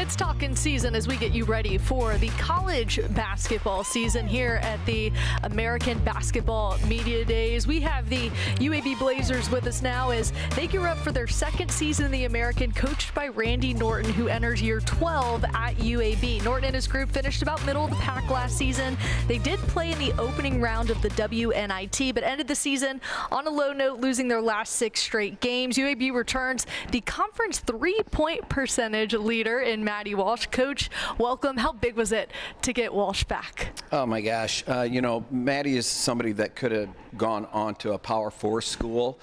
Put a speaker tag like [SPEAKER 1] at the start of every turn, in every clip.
[SPEAKER 1] It's talking season as we get you ready for the college basketball season here at the American Basketball Media Days. We have the UAB Blazers with us now as they gear up for their second season in the American, coached by Randy Norton, who enters year 12 at UAB. Norton and his group finished about middle of the pack last season. They did play in the opening round of the WNIT, but ended the season on a low note, losing their last 6 straight games. UAB returns the conference three-point percentage leader in Maddie Walsh. Coach, welcome. How big was it to get Walsh back?
[SPEAKER 2] Oh my gosh. Maddie is somebody that could have gone on to a Power 4 school.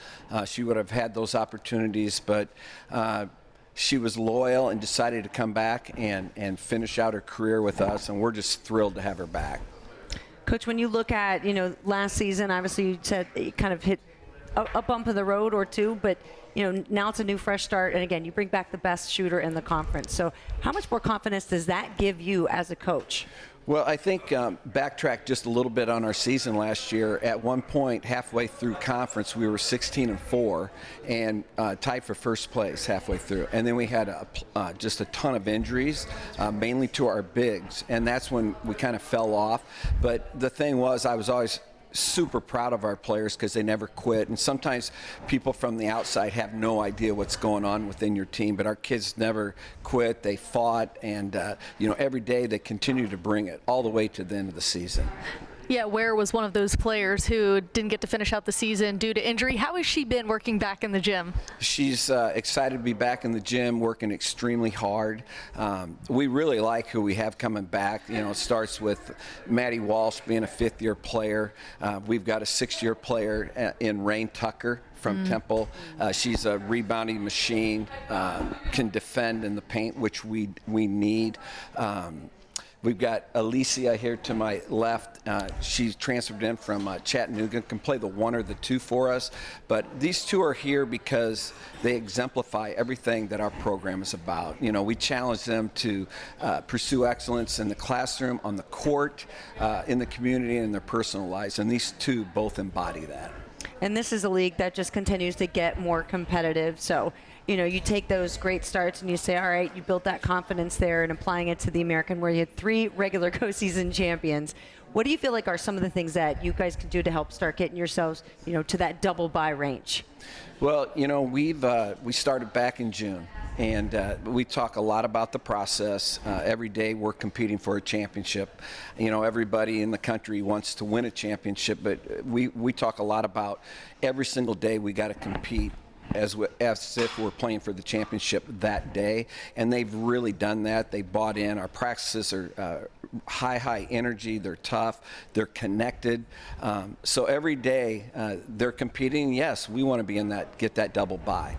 [SPEAKER 2] She would have had those opportunities, but she was loyal and decided to come back and finish out her career with us, and we're just thrilled to have her back.
[SPEAKER 3] Coach, when you look at, last season, obviously you said you kind of hit a bump in the road or two, but now it's a new fresh start, and again, you bring back the best shooter in the conference. So how much more confidence does that give you as a coach?
[SPEAKER 2] Well, I think backtrack just a little bit on our season last year. At one point, halfway through conference, we were 16-4 and tied for first place halfway through. And then we had just a ton of injuries, mainly to our bigs, and that's when we kind of fell off. But the thing was, I was always super proud of our players because they never quit, and sometimes people from the outside have no idea what's going on within your team, but our kids never quit. They fought, and every day they continue to bring it all the way to the end of the season.
[SPEAKER 1] Yeah, Ware was one of those players who didn't get to finish out the season due to injury. How has she been working back in the gym? She's
[SPEAKER 2] excited to be back in the gym, working extremely hard. We really like who we have coming back. It starts with Maddie Walsh being a 5th-year player. We've got a 6th-year player in Rain Tucker from Temple. She's a rebounding machine, can defend in the paint, which we need. We've got Alicia here to my left. She's transferred in from Chattanooga, can play the 1 or the 2 for us. But these two are here because they exemplify everything that our program is about. We challenge them to pursue excellence in the classroom, on the court, in the community, and in their personal lives. And these two both embody that.
[SPEAKER 3] And this is a league that just continues to get more competitive. So, you take those great starts and you say, all right, you built that confidence there, and applying it to the American where you had 3 regular co-season champions. What do you feel like are some of the things that you guys can do to help start getting yourselves, to that double bye range?
[SPEAKER 2] Well, we started back in June, and we talk a lot about the process. Every day we're competing for a championship. Everybody in the country wants to win a championship, but we talk a lot about every single day we got to compete as if we're playing for the championship that day, and they've really done that. They bought in. Our practices are high energy. They're tough. They're connected. So every day they're competing. Yes, we want to be in that, get that double bye.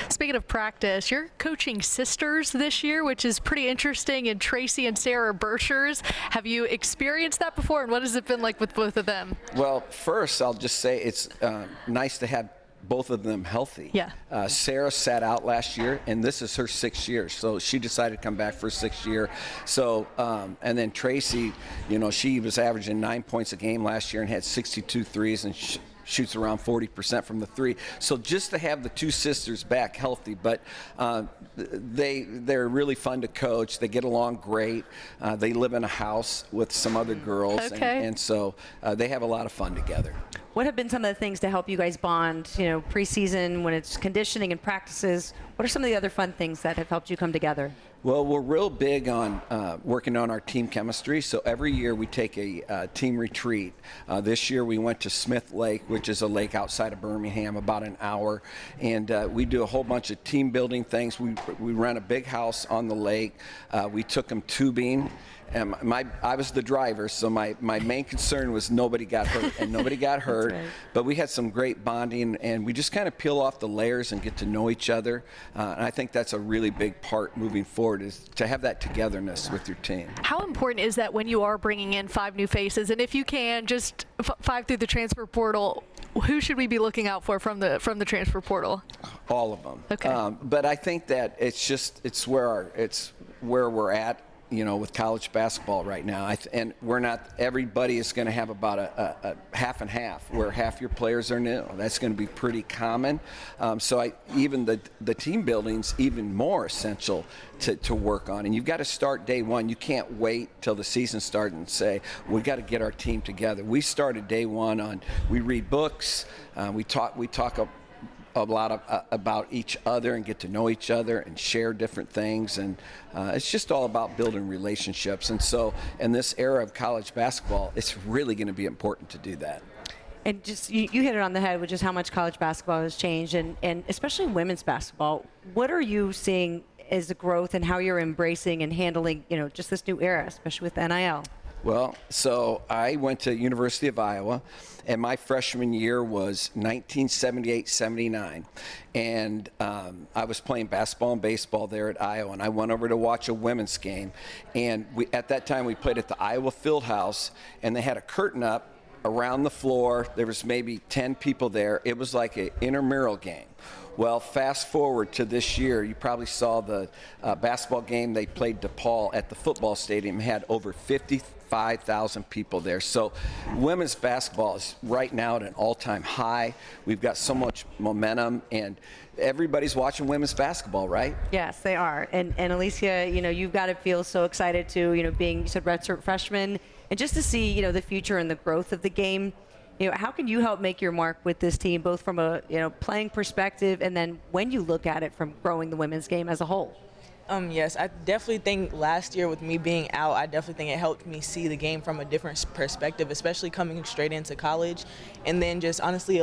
[SPEAKER 1] Speaking of practice, you're coaching sisters this year, which is pretty interesting, and Tracy and Sarah Birchers. Have you experienced that before, and what has it been like with both of them?
[SPEAKER 2] Well, first, I'll just say it's nice to have both of them healthy.
[SPEAKER 1] Yeah.
[SPEAKER 2] Sarah sat out last year, and this is her 6th year, so she decided to come back for 6th year. So, and then Tracy, she was averaging 9 points a game last year and had 62 threes, and shoots around 40% from the 3. So just to have the 2 sisters back healthy, but they're really fun to coach. They get along great. They live in a house with some other girls,
[SPEAKER 1] okay.
[SPEAKER 2] and so they have a lot of fun together.
[SPEAKER 3] What have been some of the things to help you guys bond, preseason, when it's conditioning and practices? What are some of the other fun things that have helped you come together?
[SPEAKER 2] Well, we're real big on working on our team chemistry. So every year we take a team retreat. This year we went to Smith Lake, which is a lake outside of Birmingham, about an hour. And we do a whole bunch of team building things. We rent a big house on the lake. We took them tubing. And I was the driver, so my main concern was nobody got hurt, and nobody got hurt. Right. But we had some great bonding, and we just kind of peel off the layers and get to know each other. And I think that's a really big part moving forward, is to have that togetherness with your team.
[SPEAKER 1] How important is that when you are bringing in 5 new faces, and if you can, just 5 through the transfer portal? Who should we be looking out for from the transfer portal?
[SPEAKER 2] All of them.
[SPEAKER 1] Okay.
[SPEAKER 2] But I think that it's where we're at with college basketball right now. And we're not, everybody is going to have about a half and half, where half your players are new. That's going to be pretty common. Even the team building's even more essential to work on. And you've got to start day one. You can't wait till the season starts and say, we got to get our team together. We started day one we read books, we talk a lot about each other and get to know each other and share different things, and it's just all about building relationships. And so in this era of college basketball, it's really going to be important to do that.
[SPEAKER 3] And just you hit it on the head, which is how much college basketball has changed, and especially women's basketball. What are you seeing as the growth and how you're embracing and handling just this new era, especially with NIL?
[SPEAKER 2] Well, so I went to University of Iowa, and my freshman year was 1978-79. And I was playing basketball and baseball there at Iowa, and I went over to watch a women's game. And at that time, we played at the Iowa Fieldhouse, and they had a curtain up around the floor. There was maybe 10 people there. It was like an intramural game. Well, fast forward to this year, you probably saw the basketball game they played DePaul at the football stadium. It had over 55,000 people there. So women's basketball is right now at an all-time high. We've got so much momentum, and everybody's watching women's basketball, right?
[SPEAKER 3] Yes, they are. And Alicia, you've got to feel so excited to, being, you said, redshirt freshman, and just to see, the future and the growth of the game. How can you help make your mark with this team, both from a playing perspective, and then when you look at it from growing the women's game as a whole?
[SPEAKER 4] Yes, I definitely think last year with me being out, I definitely think it helped me see the game from a different perspective, especially coming straight into college, and then just honestly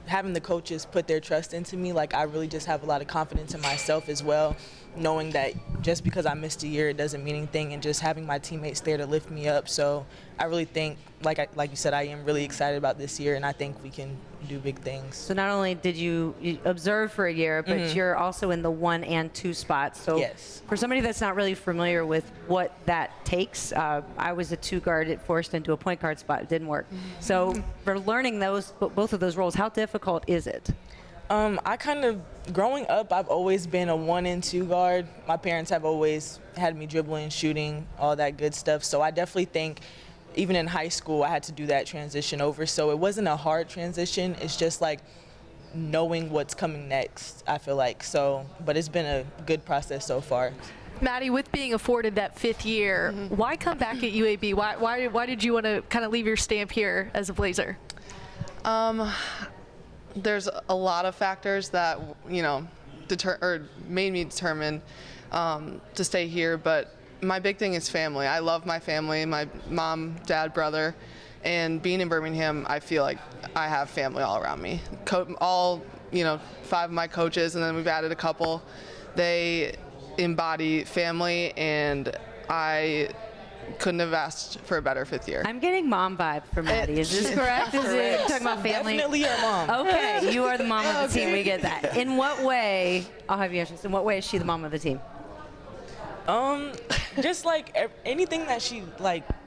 [SPEAKER 4] having the coaches put their trust into me. Like, I really just have a lot of confidence in myself as well, knowing that just because I missed a year, it doesn't mean anything, and just having my teammates there to lift me up. So I really think, like you said, I am really excited about this year, and I think we can do big things.
[SPEAKER 3] So not only did you observe for a year, but you're also in the 1 and 2 spots. So
[SPEAKER 4] yes. For
[SPEAKER 3] somebody that's not really familiar with what that takes, I was a 2 guard, it forced into a point guard spot. It didn't work. So for learning both of those roles, how difficult is it?
[SPEAKER 4] Growing up, I've always been a 1 and 2 guard. My parents have always had me dribbling, shooting, all that good stuff. So I definitely think even in high school, I had to do that transition over. So it wasn't a hard transition. It's just like knowing what's coming next, I feel like. So, but it's been a good process so far.
[SPEAKER 1] Maddie, with being afforded that 5th year, why come back at UAB? Why did you want to kind of leave your stamp here as a Blazer?
[SPEAKER 5] There's a lot of factors that made me determine to stay here, but my big thing is family. I love my family, my mom, dad, brother, and being in Birmingham, I feel like I have family all around me. All 5 of my coaches, and then we've added a couple. They embody family, and I couldn't have asked for a better 5th year.
[SPEAKER 3] I'm getting mom vibe from Maddie. Is this correct? Is it talking about family?
[SPEAKER 4] Definitely your mom.
[SPEAKER 3] Okay, you are the mom of the team. We get that. In what way? I'll have you answer this. In what way is she the mom of the team?
[SPEAKER 4] Just like anything that she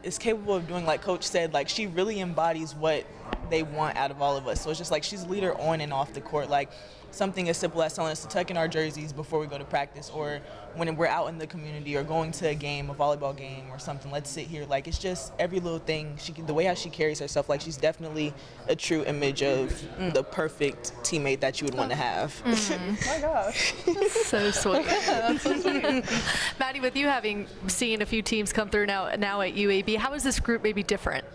[SPEAKER 4] is capable of doing, like Coach said, like she really embodies what they want out of all of us. So it's just like she's a leader on and off the court. Like something as simple as telling us to tuck in our jerseys before we go to practice, or when we're out in the community or going to a game, a volleyball game or something, let's sit here. Like it's just every little thing. The way how she carries herself, like she's definitely a true image of the perfect teammate that you would want to have.
[SPEAKER 5] My gosh.
[SPEAKER 1] So sweet. Maddie, with you having seen a few teams come through now at UAB, how is this group maybe different?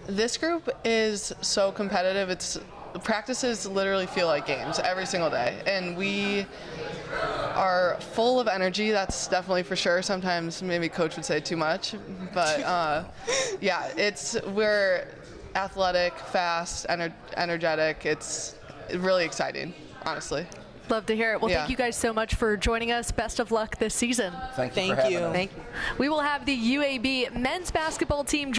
[SPEAKER 5] This group is so competitive. Practices literally feel like games every single day, and we are full of energy. That's definitely for sure. Sometimes maybe coach would say too much, but yeah, we're athletic, fast, energetic. It's really exciting, honestly.
[SPEAKER 1] Love to hear it. Well, thank you guys so much for joining us. Best of luck this season.
[SPEAKER 2] Thank you for having us.
[SPEAKER 3] Thank you.
[SPEAKER 1] We will have the UAB men's basketball team